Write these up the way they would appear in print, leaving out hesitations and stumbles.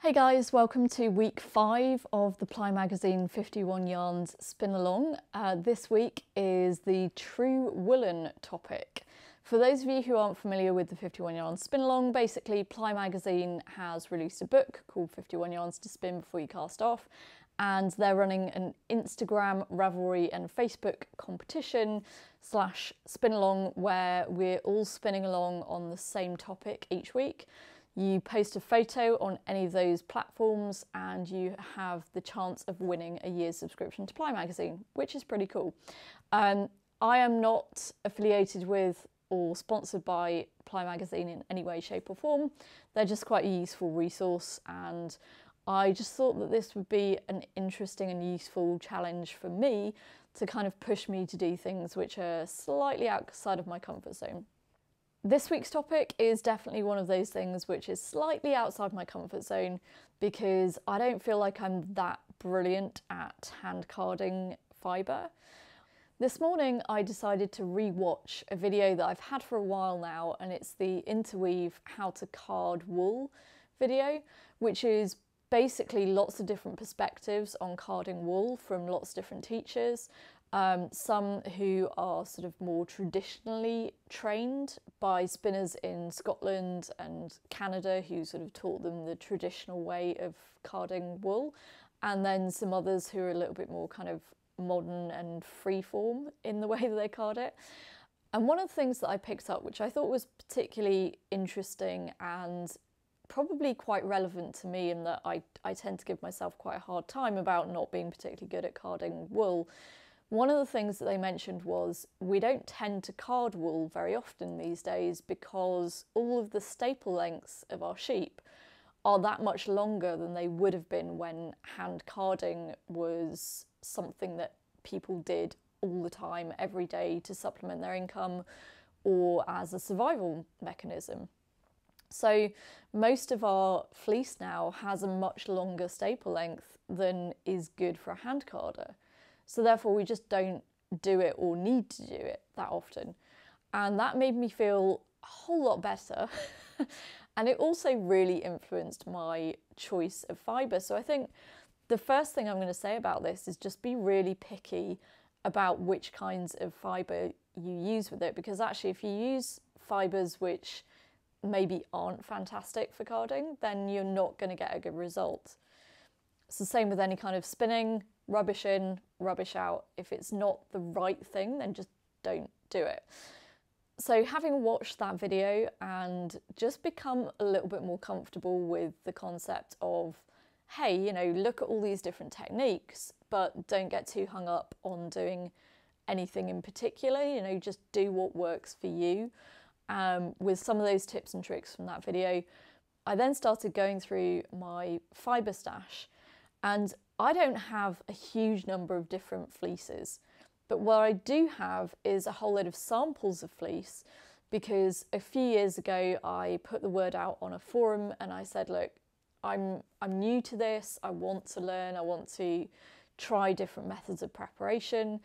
Hey guys, welcome to week 5 of the Ply Magazine 51 Yarns Spin Along. This week is the true woolen topic. For those of you who aren't familiar with the 51 Yarns Spin Along, basically Ply Magazine has released a book called 51 Yarns to Spin Before You Cast Off, and they're running an Instagram, Ravelry and Facebook competition / spin along where we're all spinning along on the same topic each week. You post a photo on any of those platforms and you have the chance of winning a year's subscription to Ply Magazine, which is pretty cool. I am not affiliated with or sponsored by Ply Magazine in any way, shape or form. They're just quite a useful resource, and I just thought that this would be an interesting and useful challenge for me to kind of push me to do things which are slightly outside of my comfort zone. This week's topic is definitely one of those things which is slightly outside my comfort zone because I don't feel like I'm that brilliant at hand carding fibre. This morning I decided to re-watch a video that I've had for a while now, and it's the Interweave How to Card Wool video, which is basically lots of different perspectives on carding wool from lots of different teachers. Some who are sort of more traditionally trained by spinners in Scotland and Canada who sort of taught them the traditional way of carding wool, and then some others who are a little bit more kind of modern and freeform in the way that they card it. And one of the things that I picked up, which I thought was particularly interesting and probably quite relevant to me, in that I tend to give myself quite a hard time about not being particularly good at carding wool. One of the things that they mentioned was we don't tend to card wool very often these days because all of the staple lengths of our sheep are that much longer than they would have been when hand carding was something that people did all the time, every day, to supplement their income or as a survival mechanism. So most of our fleece now has a much longer staple length than is good for a hand carder. So therefore we just don't do it or need to do it that often. And that made me feel a whole lot better. And it also really influenced my choice of fibre. So I think the first thing I'm going to say about this is just be really picky about which kinds of fibre you use with it, because actually if you use fibres which maybe aren't fantastic for carding, then you're not going to get a good result. It's the same with any kind of spinning. Rubbish in, rubbish out. If it's not the right thing, then just don't do it. So having watched that video and just become a little bit more comfortable with the concept of, hey, you know, look at all these different techniques, but don't get too hung up on doing anything in particular, you know, just do what works for you. With some of those tips and tricks from that video, I then started going through my fibre stash, and I don't have a huge number of different fleeces, but what I do have is a whole load of samples of fleece, because a few years ago I put the word out on a forum and I said, look, I'm new to this, I want to learn, I want to try different methods of preparation.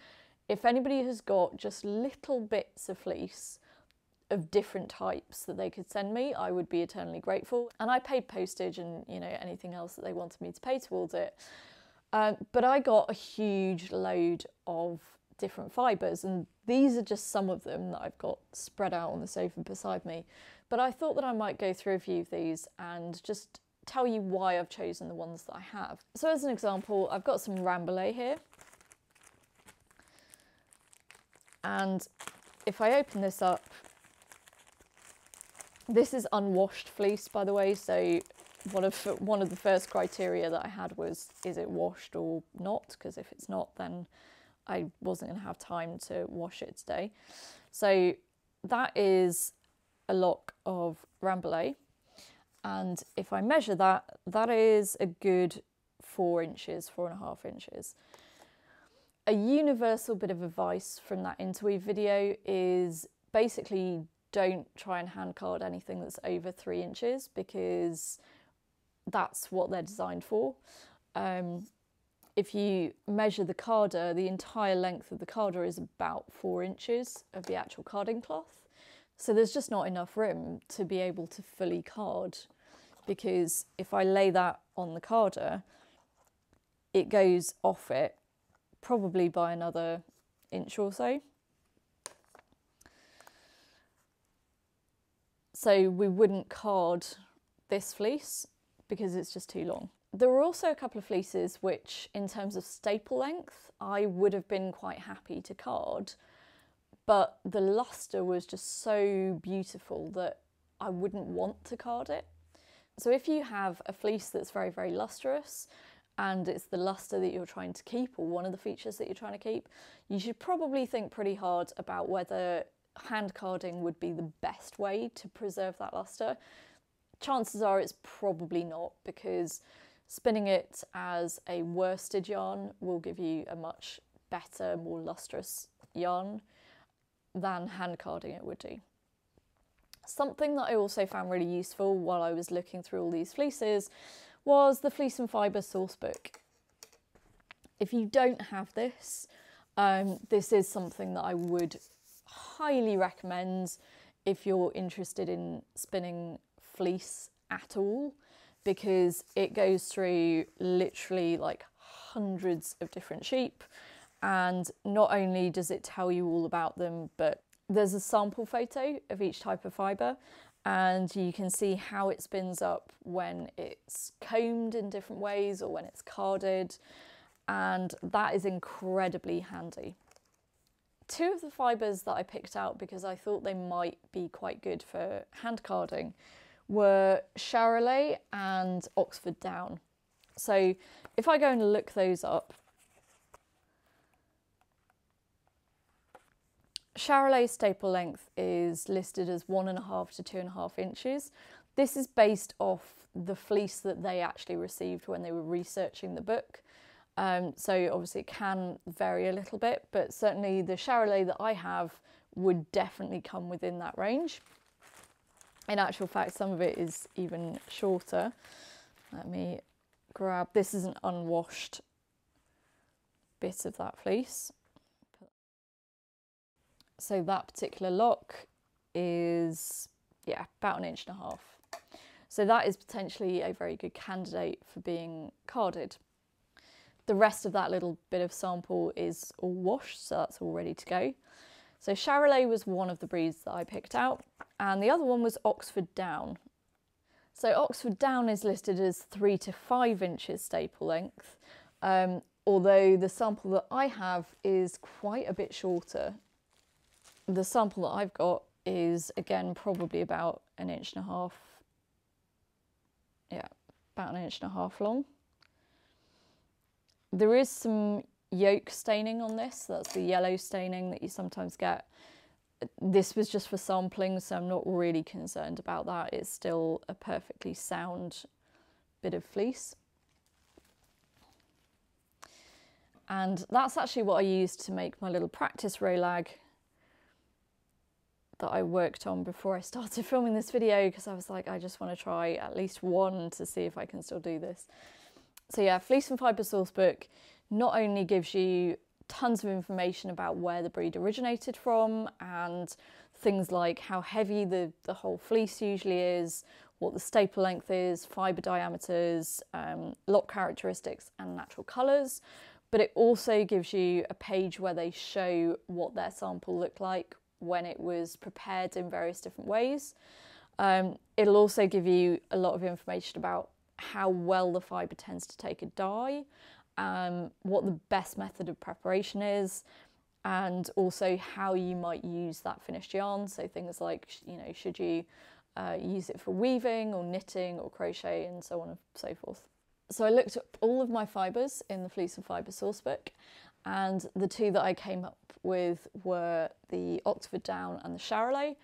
If anybody has got just little bits of fleece of different types that they could send me, I would be eternally grateful. And I paid postage and, you know, anything else that they wanted me to pay towards it. But I got a huge load of different fibres, and these are just some of them that I've got spread out on the sofa beside me. But I thought that I might go through a few of these and just tell you why I've chosen the ones that I have. So as an example, I've got some Rambouillet here. And if I open this up, this is unwashed fleece, by the way, so one of the first criteria that I had was, is it washed or not? Because if it's not, then I wasn't going to have time to wash it today. So that is a lock of Rambouillet, and if I measure that, that is a good 4 inches, 4.5 inches. A universal bit of advice from that Interweave video is basically don't try and hand card anything that's over 3 inches, because that's what they're designed for. If you measure the carder, the entire length of the carder is about 4 inches of the actual carding cloth. So there's just not enough room to be able to fully card because if I lay that on the carder, it goes off it probably by another inch or so. So we wouldn't card this fleece because it's just too long. There were also a couple of fleeces which, in terms of staple length, I would have been quite happy to card, but the luster was just so beautiful that I wouldn't want to card it. So if you have a fleece that's very, very lustrous and it's the luster that you're trying to keep, or one of the features that you're trying to keep, you should probably think pretty hard about whether hand carding would be the best way to preserve that luster. Chances are it's probably not, because spinning it as a worsted yarn will give you a much better, more lustrous yarn than hand carding it would do. Something that I also found really useful while I was looking through all these fleeces was the Fleece and Fibre Sourcebook. If you don't have this, this is something that I would highly recommend if you're interested in spinning fleece at all, because it goes through literally like hundreds of different sheep, and not only does it tell you all about them, but there's a sample photo of each type of fibre, and you can see how it spins up when it's combed in different ways or when it's carded, and that is incredibly handy. Two of the fibres that I picked out because I thought they might be quite good for hand carding were Charolais and Oxford Down. So if I go and look those up, Charolais staple length is listed as 1.5 to 2.5 inches. This is based off the fleece that they actually received when they were researching the book. So obviously it can vary a little bit, but certainly the Charolais that I have would definitely come within that range. In actual fact, some of it is even shorter. Let me grab, this is an unwashed bit of that fleece. So that particular lock is, yeah, about 1.5 inches. So that is potentially a very good candidate for being carded. The rest of that little bit of sample is all washed, so that's all ready to go. So Charolais was one of the breeds that I picked out, and the other one was Oxford Down. So Oxford Down is listed as 3 to 5 inches staple length, although the sample that I have is quite a bit shorter. The sample that I've got is, again, probably about 1.5 inches. Yeah, about 1.5 inches long. There is some yolk staining on this, that's the yellow staining that you sometimes get. This was just for sampling, so I'm not really concerned about that. It's still a perfectly sound bit of fleece. And that's actually what I used to make my little practice rolag that I worked on before I started filming this video, because I was like, I just want to try at least one to see if I can still do this. So yeah, Fleece and Fibre Sourcebook not only gives you tons of information about where the breed originated from and things like how heavy the whole fleece usually is, what the staple length is, fibre diameters, lock characteristics and natural colours, but it also gives you a page where they show what their sample looked like when it was prepared in various different ways. It'll also give you a lot of information about how well the fibre tends to take a dye, what the best method of preparation is, and also how you might use that finished yarn. So things like, you know, should you use it for weaving or knitting or crochet and so on and so forth. So I looked at all of my fibres in the Fleece and Fibre Sourcebook, and the two that I came up with were the Oxford Down and the Charolais.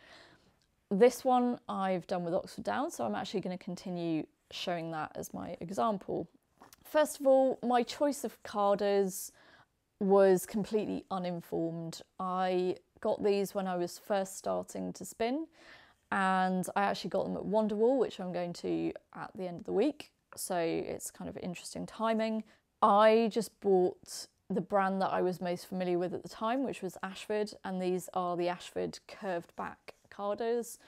This one I've done with Oxford Down, so I'm actually going to continue showing that as my example. First of all, my choice of carders was completely uninformed. I got these when I was first starting to spin, and I actually got them at Wonderwool, which I'm going to at the end of the week, so it's kind of interesting timing. I just bought the brand that I was most familiar with at the time, which was Ashford, and these are the Ashford curved back carders.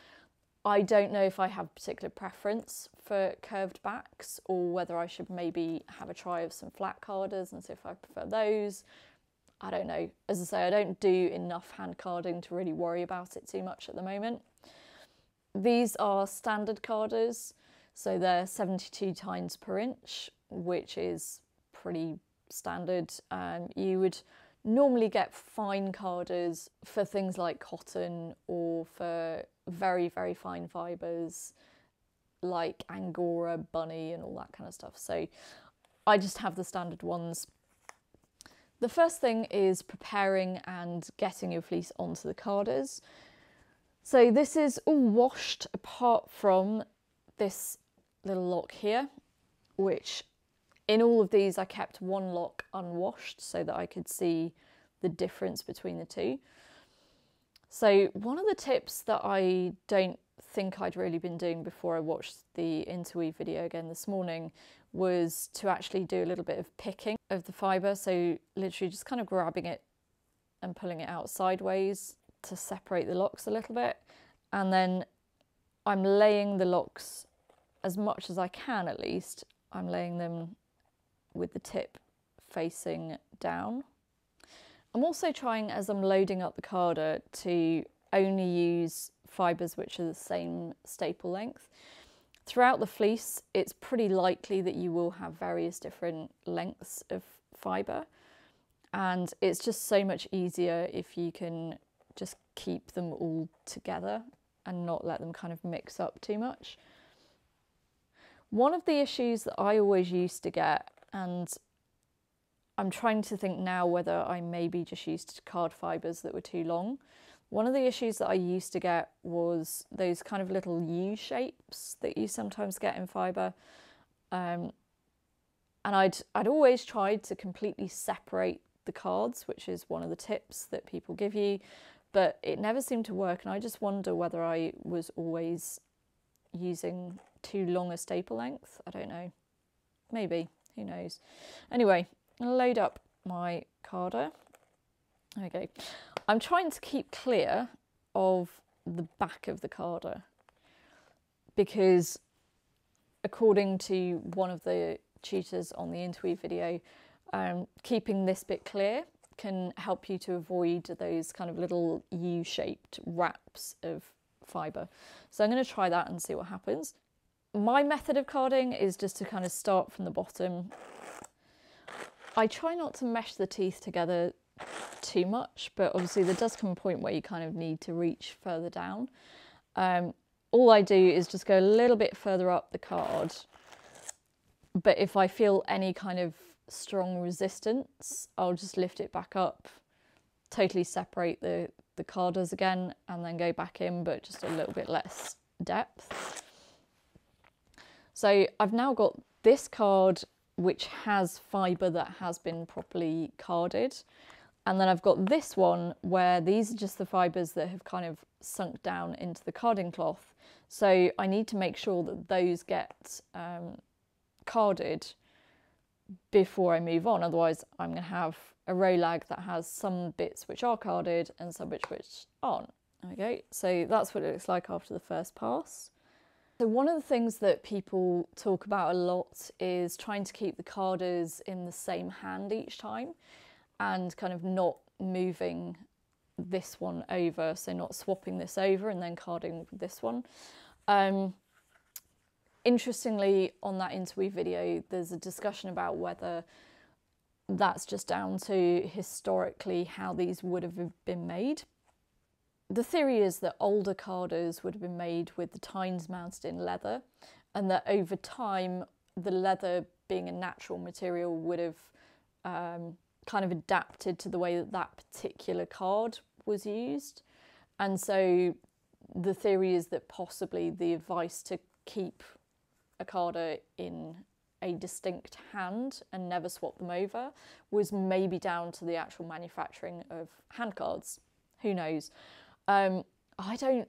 I don't know if I have a particular preference for curved backs or whether I should maybe have a try of some flat carders and see if I prefer those. I don't know. As I say, I don't do enough hand carding to really worry about it too much at the moment. These are standard carders, so they're 72 tines per inch, which is pretty standard. You would normally get fine carders for things like cotton or for very, very fine fibres like Angora, bunny and all that kind of stuff. So I just have the standard ones. The first thing is preparing and getting your fleece onto the carders. So this is all washed apart from this little lock here, which in all of these I kept one lock unwashed so that I could see the difference between the two. So one of the tips that I don't think I'd really been doing before I watched the interweave video again this morning was to actually do a little bit of picking of the fibre. So literally just kind of grabbing it and pulling it out sideways to separate the locks a little bit. And then I'm laying the locks as much as I can, at least. I'm laying them with the tip facing down. I'm also trying, as I'm loading up the carder, to only use fibres which are the same staple length. Throughout the fleece, it's pretty likely that you will have various different lengths of fibre, and it's just so much easier if you can just keep them all together and not let them kind of mix up too much. One of the issues that I always used to get, and I'm trying to think now whether I maybe just used card fibres that were too long. One of the issues that I used to get was those kind of little U shapes that you sometimes get in fibre. And I'd always tried to completely separate the cards, which is one of the tips that people give you, but it never seemed to work. And I just wonder whether I was always using too long a staple length. I don't know. Maybe. Who knows? Anyway, I'm going to load up my carder. Okay. I'm trying to keep clear of the back of the carder because according to one of the tutors on the interweave video, keeping this bit clear can help you to avoid those kind of little U-shaped wraps of fibre. So I'm going to try that and see what happens. My method of carding is just to kind of start from the bottom. I try not to mesh the teeth together too much, but obviously there does come a point where you kind of need to reach further down. All I do is just go a little bit further up the card, but if I feel any kind of strong resistance, I'll just lift it back up, totally separate the carders again, and then go back in, but just a little bit less depth. So I've now got this card which has fibre that has been properly carded. And then I've got this one where these are just the fibres that have kind of sunk down into the carding cloth. So I need to make sure that those get carded before I move on. Otherwise I'm going to have a row lag that has some bits which are carded and some bits which aren't. Okay, so that's what it looks like after the first pass. So one of the things that people talk about a lot is trying to keep the carders in the same hand each time and kind of not moving this one over, so not swapping this over and then carding this one. Interestingly, on that interweave video, there's a discussion about whether that's just down to historically how these would have been made. The theory is that older carders would have been made with the tines mounted in leather, and that over time, the leather being a natural material would have kind of adapted to the way that that particular card was used. And so the theory is that possibly the advice to keep a carder in a distinct hand and never swap them over was maybe down to the actual manufacturing of hand cards. Who knows? I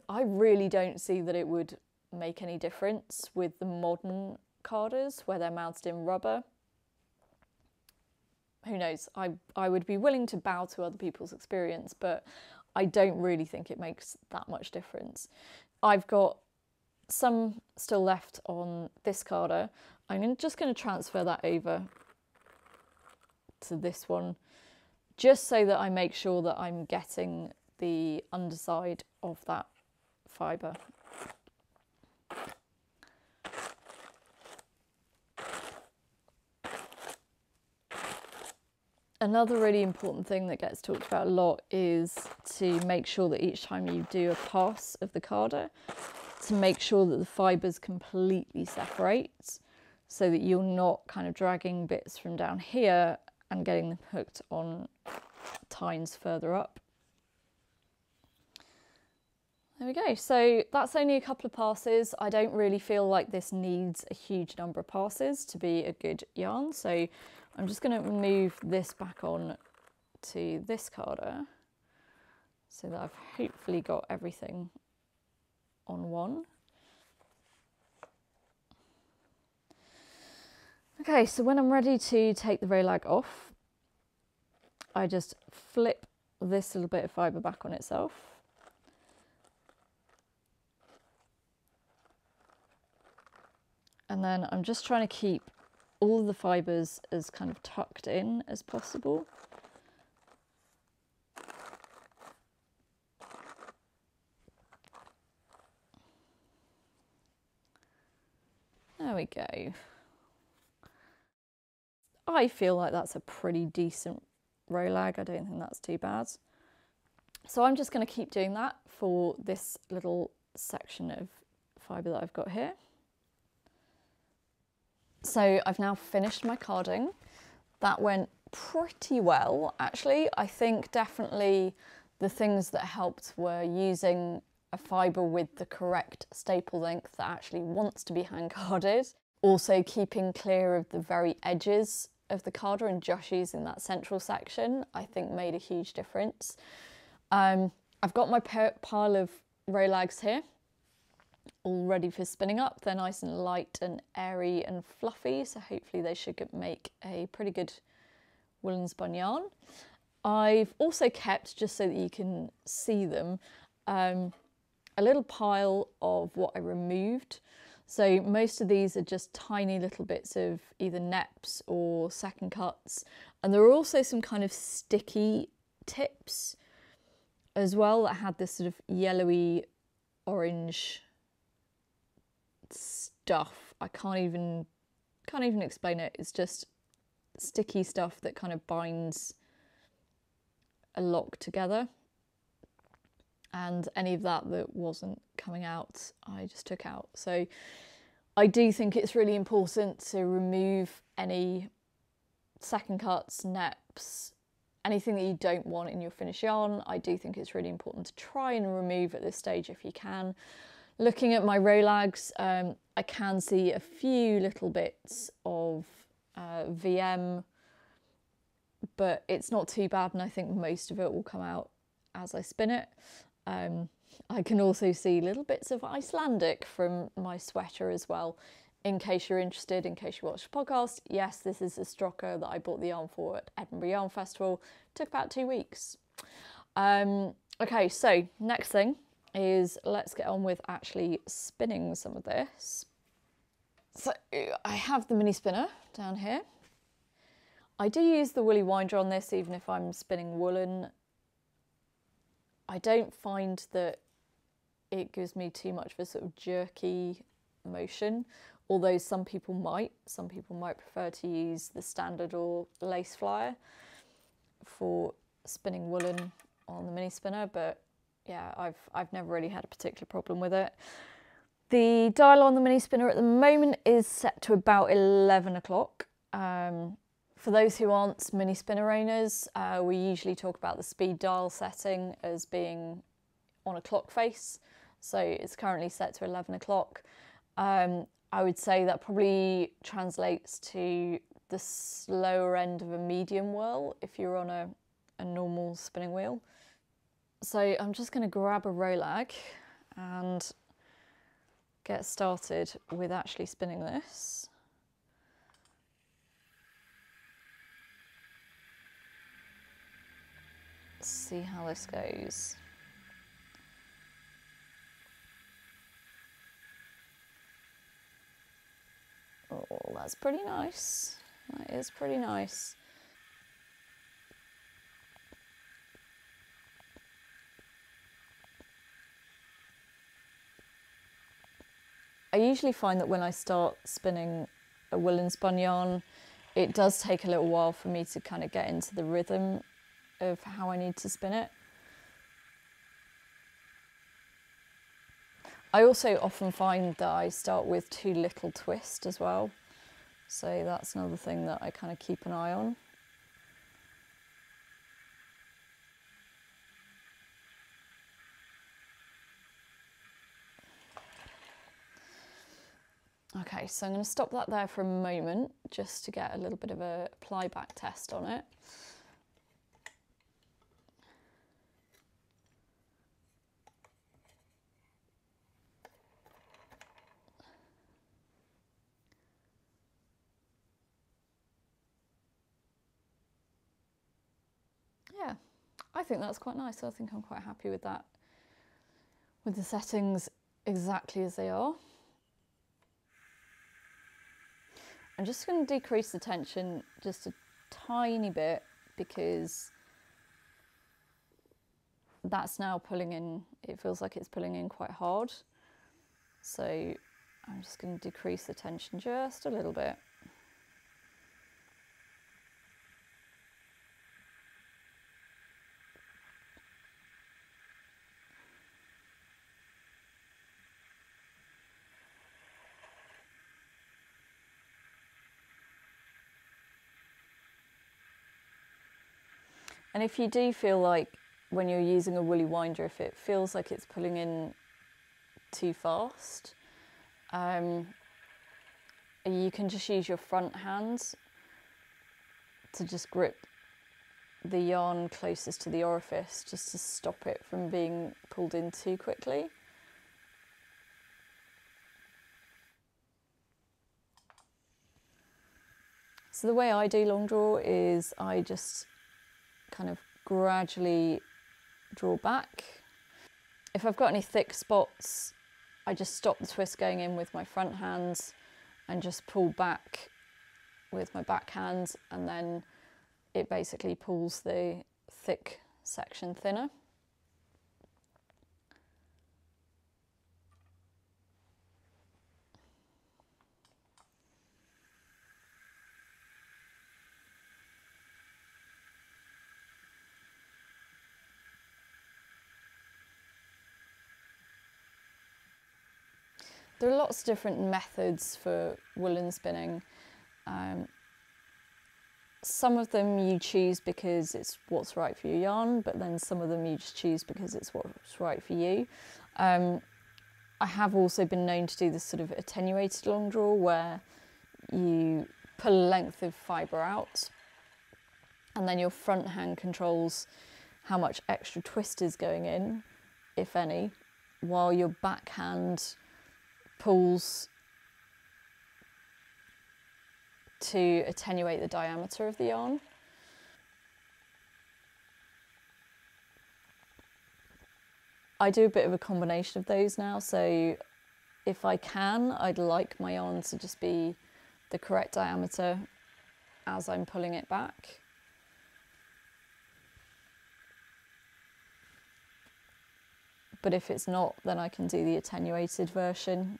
really don't see that it would make any difference with the modern carders where they're mounted in rubber. Who knows? I would be willing to bow to other people's experience, but I don't really think it makes that much difference. I've got some still left on this carder. I'm just going to transfer that over to this one, just so that I make sure that I'm getting the underside of that fibre. Another really important thing that gets talked about a lot is to make sure that each time you do a pass of the carder, to make sure that the fibres completely separate, so that you're not kind of dragging bits from down here and getting them hooked on tines further up. There we go. So that's only a couple of passes. I don't really feel like this needs a huge number of passes to be a good yarn. So I'm just going to move this back on to this carder so that I've hopefully got everything on one. Okay, so when I'm ready to take the row lag off, I just flip this little bit of fibre back on itself. And then I'm just trying to keep all of the fibres as kind of tucked in as possible. There we go. I feel like that's a pretty decent row lag. I don't think that's too bad. So I'm just going to keep doing that for this little section of fibre that I've got here. So I've now finished my carding. That went pretty well, actually. I think definitely the things that helped were using a fibre with the correct staple length that actually wants to be hand carded. Also keeping clear of the very edges of the carder and just using that central section, I think made a huge difference. I've got my pile of row lags here, all ready for spinning up. They're nice and light and airy and fluffy, so hopefully they should make a pretty good woolen spun yarn. I've also kept, just so that you can see them, a little pile of what I removed. So most of these are just tiny little bits of either neps or second cuts, and there are also some kind of sticky tips as well that had this sort of yellowy orange stuff. I can't even explain it. It's just sticky stuff that kind of binds a lock together, and any of that wasn't coming out I just took out. So I do think it's really important to remove any second cuts, neps, anything that you don't want in your finished yarn. I do think it's really important to try and remove at this stage if you can. Looking at my row lags, I can see a few little bits of VM, but it's not too bad, and I think most of it will come out as I spin it. I can also see little bits of Icelandic from my sweater as well. In case you're interested, in case you watch the podcast, yes, this is a strocker that I bought the yarn for at Edinburgh Yarn Festival. It took about 2 weeks. Okay, so next thing is let's get on with actually spinning some of this. So I have the mini spinner down here. I do use the woolly winder on this even if I'm spinning woolen. I don't find that it gives me too much of a sort of jerky motion, although some people might prefer to use the standard or lace flyer for spinning woolen on the mini spinner, but yeah, I've never really had a particular problem with it. The dial on the mini spinner at the moment is set to about 11 o'clock. For those who aren't mini spinner owners, we usually talk about the speed dial setting as being on a clock face. So it's currently set to 11 o'clock. I would say that probably translates to the slower end of a medium whirl if you're on a normal spinning wheel. So I'm just going to grab a row lag and get started with actually spinning this. See how this goes. Oh, that's pretty nice. That is pretty nice. I usually find that when I start spinning a woolen spun yarn, it does take a little while for me to kind of get into the rhythm of how I need to spin it. I also often find that I start with too little twist as well. So that's another thing that I kind of keep an eye on. Okay, so I'm going to stop that there for a moment just to get a little bit of a ply back test on it. Yeah, I think that's quite nice. I think I'm quite happy with that, with the settings exactly as they are. I'm just going to decrease the tension just a tiny bit because that's now pulling in, it feels like it's pulling in quite hard. So I'm just going to decrease the tension just a little bit. And if you do feel like when you're using a woolly winder, if it feels like it's pulling in too fast, you can just use your front hand to just grip the yarn closest to the orifice just to stop it from being pulled in too quickly. So the way I do long draw is I just kind of gradually draw back. If I've got any thick spots, I just stop the twist going in with my front hands and just pull back with my back hands, and then it basically pulls the thick section thinner. There are lots of different methods for woolen spinning. Some of them you choose because it's what's right for your yarn, but then some of them you just choose because it's what's right for you. I have also been known to do this sort of attenuated long draw where you pull a length of fibre out and then your front hand controls how much extra twist is going in, if any, while your back hand pulls to attenuate the diameter of the yarn. I do a bit of a combination of those now, so if I can, I'd like my yarn to just be the correct diameter as I'm pulling it back. But if it's not, then I can do the attenuated version.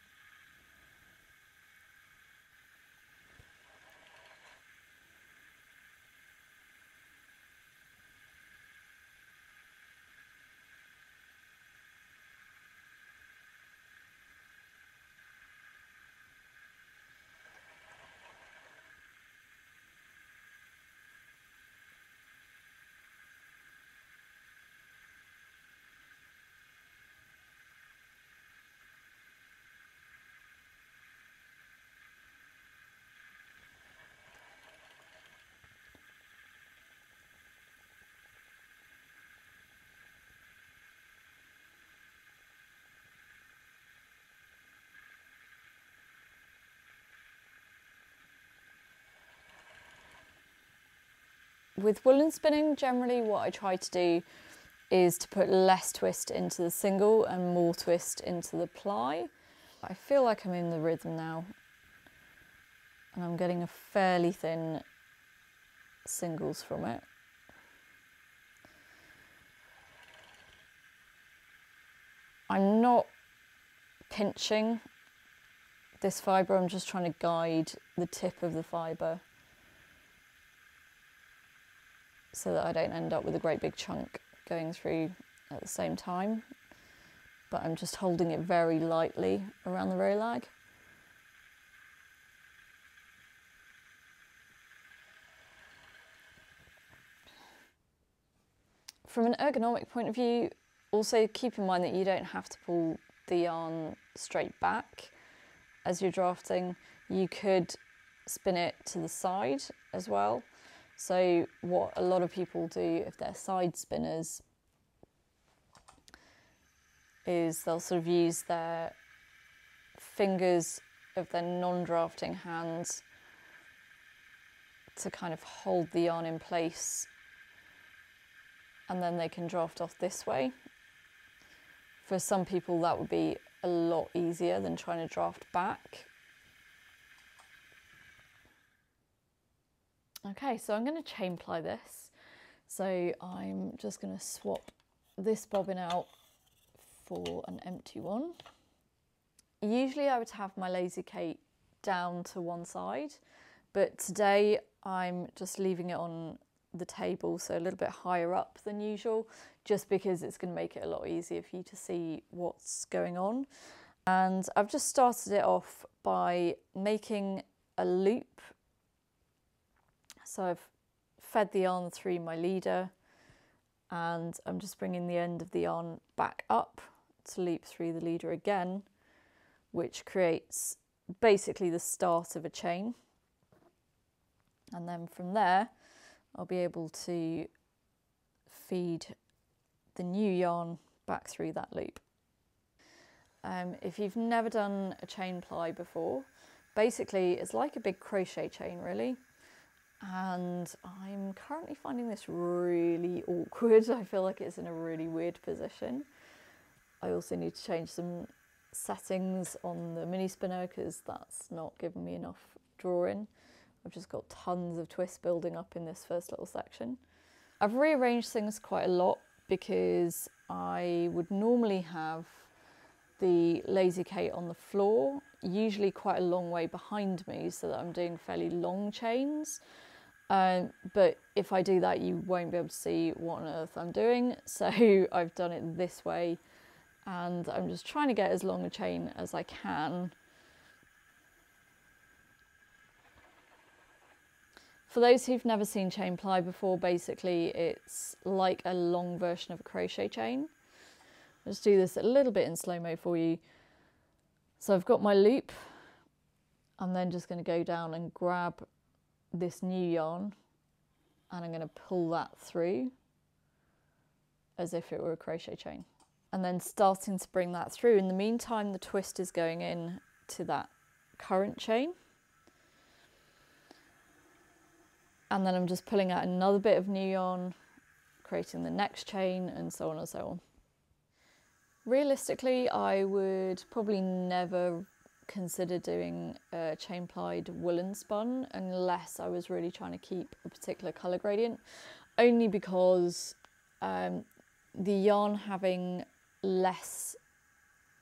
With woolen spinning, generally what I try to do is to put less twist into the single and more twist into the ply. I feel like I'm in the rhythm now. and I'm getting a fairly thin singles from it. I'm not pinching this fibre, I'm just trying to guide the tip of the fibre so that I don't end up with a great big chunk going through at the same time. But I'm just holding it very lightly around the row lag. From an ergonomic point of view, also keep in mind that you don't have to pull the yarn straight back as you're drafting. You could spin it to the side as well. So what a lot of people do if they're side spinners is they'll sort of use their fingers of their non-drafting hands to kind of hold the yarn in place, and then they can draft off this way. For some people that would be a lot easier than trying to draft back. Okay, so I'm going to chain ply this. So I'm just going to swap this bobbin out for an empty one. Usually I would have my lazy Kate down to one side, but today I'm just leaving it on the table, so a little bit higher up than usual, just because it's going to make it a lot easier for you to see what's going on. And I've just started it off by making a loop. So I've fed the yarn through my leader, and I'm just bringing the end of the yarn back up to loop through the leader again, which creates basically the start of a chain. And then from there, I'll be able to feed the new yarn back through that loop. If you've never done a chain ply before, basically it's like a big crochet chain really. And I'm currently finding this really awkward. I feel like it's in a really weird position. I also need to change some settings on the mini spinner because that's not giving me enough drawing. I've just got tons of twists building up in this first little section. I've rearranged things quite a lot because I would normally have the lazy Kate on the floor, usually quite a long way behind me so that I'm doing fairly long chains. But if I do that, you won't be able to see what on earth I'm doing. So I've done it this way, and I'm just trying to get as long a chain as I can. For those who've never seen chain ply before, basically it's like a long version of a crochet chain. I'll just do this a little bit in slow-mo for you. So I've got my loop. I'm then just going to go down and grab this new yarn, and I'm going to pull that through as if it were a crochet chain, and then starting to bring that through. In the meantime, the twist is going in to that current chain, and then I'm just pulling out another bit of new yarn, creating the next chain, and so on and so on. Realistically, I would probably never consider doing a chain plied woolen spun unless I was really trying to keep a particular colour gradient, only because the yarn having less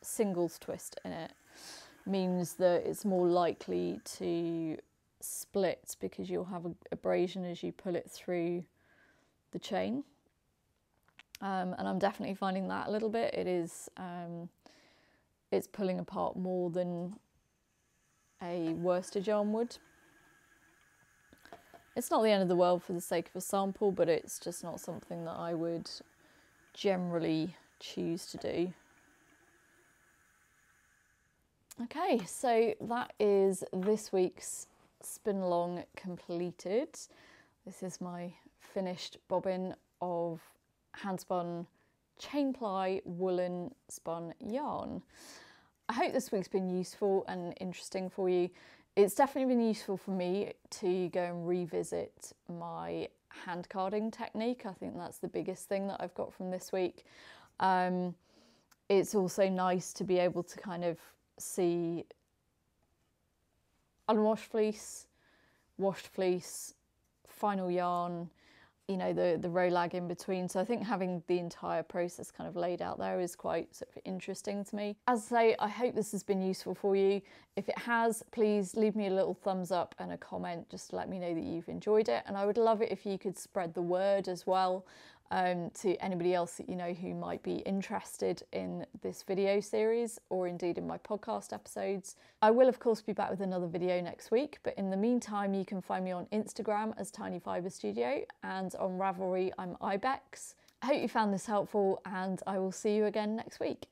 singles twist in it means that it's more likely to split because you'll have abrasion as you pull it through the chain. And I'm definitely finding that a little bit. It is it's pulling apart more than a worsted yarn would. It's not the end of the world for the sake of a sample, but it's just not something that I would generally choose to do. Okay, so that is this week's spin along completed. This is my finished bobbin of hand spun chain ply woolen spun yarn. I hope this week's been useful and interesting for you. It's definitely been useful for me to go and revisit my hand carding technique. I think that's the biggest thing that I've got from this week. It's also nice to be able to kind of see unwashed fleece, washed fleece, final yarn, you know, the row lag in between. So I think having the entire process kind of laid out there is quite sort of interesting to me. As I say, I hope this has been useful for you. If it has, please leave me a little thumbs up and a comment just to let me know that you've enjoyed it. And I would love it if you could spread the word as well to anybody else that you know who might be interested in this video series, or indeed in my podcast episodes. I will of course be back with another video next week, but in the meantime you can find me on Instagram as Tiny Fibre Studio, and on Ravelry I'm Ibex. I hope you found this helpful, and I will see you again next week.